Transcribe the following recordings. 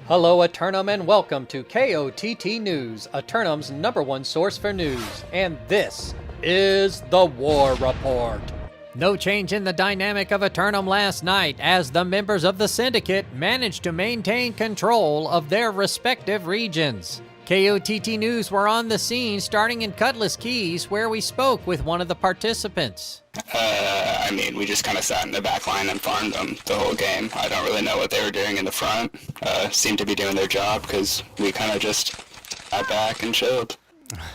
Hello Eternum and welcome to KOTT News, Eternum's #1 source for news, and this is the War Report. No change in the dynamic of Eternum last night as the members of the Syndicate managed to maintain control of their respective regions. KOTT News were on the scene starting in Cutlass Keys where we spoke with one of the participants. We just kind of sat in the back line and farmed them the whole game. I don't really know what they were doing in the front. Seemed to be doing their job because we kind of just sat back and chilled.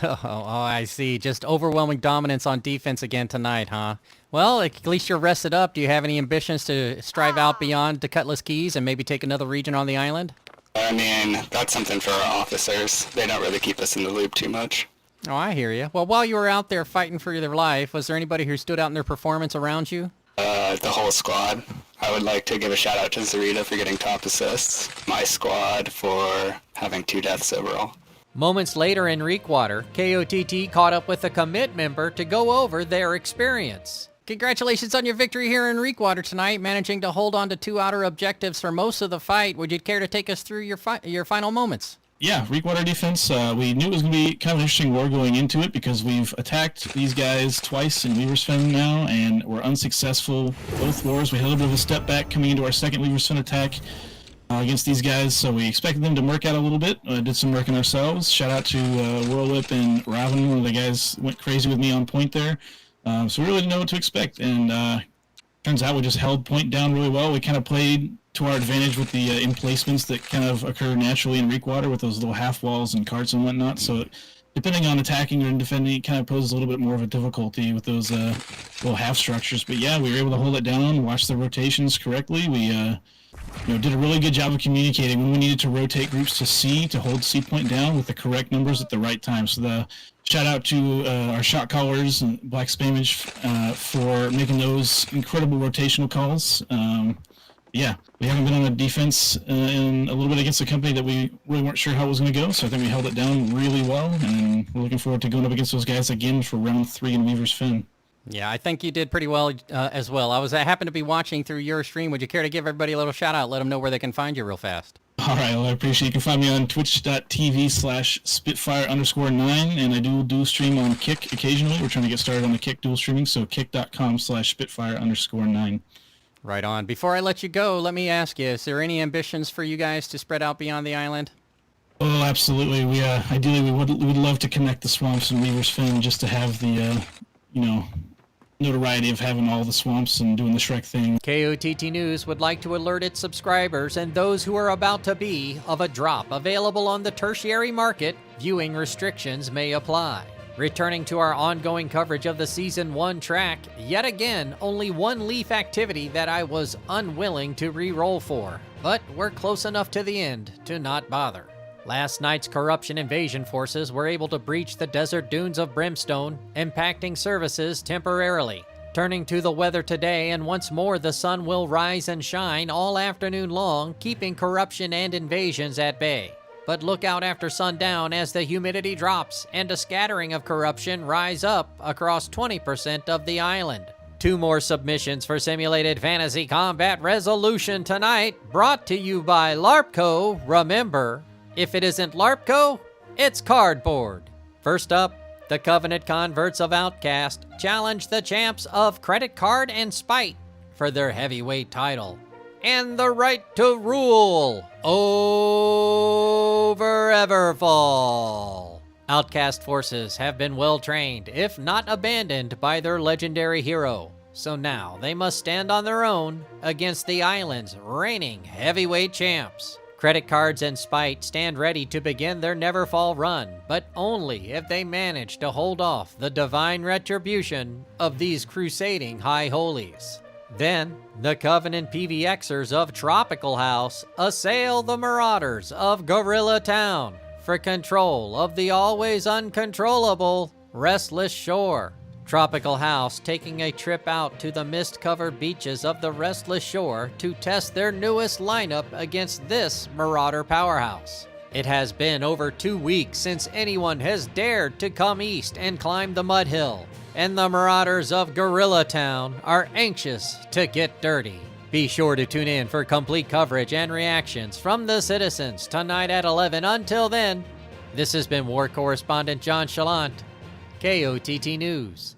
Oh, I see. Just overwhelming dominance on defense again tonight, huh? Well, at least you're rested up. Do you have any ambitions to strive out beyond the Cutlass Keys and maybe take another region on the island? That's something for our officers. They don't really keep us in the loop too much. Oh, I hear you. Well, while you were out there fighting for their life, was there anybody who stood out in their performance around you? The whole squad. I would like to give a shout out to Zarita for getting top assists, my squad for having 2 deaths overall. Moments later in Reekwater, KOTT caught up with a commit member to go over their experience. Congratulations on your victory here in Reekwater tonight, managing to hold on to 2 outer objectives for most of the fight. Would you care to take us through your final moments? Yeah, Reekwater defense, we knew it was going to be kind of an interesting war going into it because we've attacked these guys twice in Weaver's Fen now, and we're unsuccessful both wars. We had a little bit of a step back coming into our second Weaver's Fen attack against these guys, so we expected them to work out a little bit. Did some working ourselves. Shout out to Whirlwhip and Raven, one of the guys went crazy with me on point there. So we really didn't know what to expect, and turns out we just held point down really well. We kind of played to our advantage with the emplacements that kind of occur naturally in Reekwater with those little half walls and carts and whatnot. So depending on attacking or defending, it kind of poses a little bit more of a difficulty with those little half structures. But yeah, we were able to hold it down, watch the rotations correctly. We did a really good job of communicating when we needed to rotate groups to C to hold C point down with the correct numbers at the right time. So the shout out to our shot callers and Black Spamage for making those incredible rotational calls. Yeah, we haven't been on a defense in a little bit against a company that we really weren't sure how it was going to go, so I think we held it down really well, and we're looking forward to going up against those guys again for round 3 in Weaver's Fen. Yeah, I think you did pretty well as well. I happened to be watching through your stream. Would you care to give everybody a little shout out? Let them know where they can find you real fast. All right, well, I appreciate it. You can find me on twitch.tv/Spitfire_9, and I do dual stream on Kick occasionally. We're trying to get started on the Kick dual streaming, so kick.com/Spitfire_9. Right on. Before I let you go, let me ask you, is there any ambitions for you guys to spread out beyond the island? Oh, absolutely. We ideally we would love to connect the swamps and Weaver's Fen just to have the notoriety of having all the swamps and doing the Shrek thing. KOTT News would like to alert its subscribers and those who are about to be of a drop available on the tertiary market. Viewing restrictions may apply. Returning to our ongoing coverage of the Season 1 track, yet again, only one Leaf activity that I was unwilling to re-roll for, but we're close enough to the end to not bother. Last night's corruption invasion forces were able to breach the desert dunes of Brimstone, impacting services temporarily. Turning to the weather today, and once more the sun will rise and shine all afternoon long, keeping corruption and invasions at bay. But look out after sundown as the humidity drops and a scattering of corruption rise up across 20% of the island. 2 more submissions for Simulated Fantasy Combat Resolution tonight, brought to you by LARPco. Remember, if it isn't LARPco, it's cardboard. First up, the Covenant Converts of Outcast challenge the champs of Credit Card and Spite for their heavyweight title and the right to rule over Everfall. Outcast forces have been well trained, if not abandoned, by their legendary hero. So now they must stand on their own against the island's reigning heavyweight champs. Credit Cards and Spite stand ready to begin their Neverfall run, but only if they manage to hold off the divine retribution of these crusading high holies. Then, the Covenant PVXers of Tropical House assail the Marauders of Gorilla Town for control of the always uncontrollable Restless Shore. Tropical House taking a trip out to the mist-covered beaches of the Restless Shore to test their newest lineup against this Marauder powerhouse. It has been over 2 weeks since anyone has dared to come east and climb the Mud Hill, and the Marauders of Gorilla Town are anxious to get dirty. Be sure to tune in for complete coverage and reactions from the citizens tonight at 11. Until then, this has been War Correspondent JChalant, KOTT News.